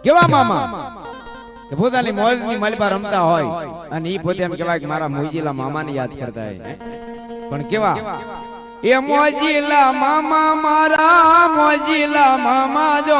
કેવા મામા કે પોતાની મોજની માલિપા રમતા હોય અને ઈ પોતે એમ કહેવાય કે મારા મોજીલા મામાને યાદ કરતા હોય પણ કેવા એ મોજીલા મામા મારા મોજીલા મામા જો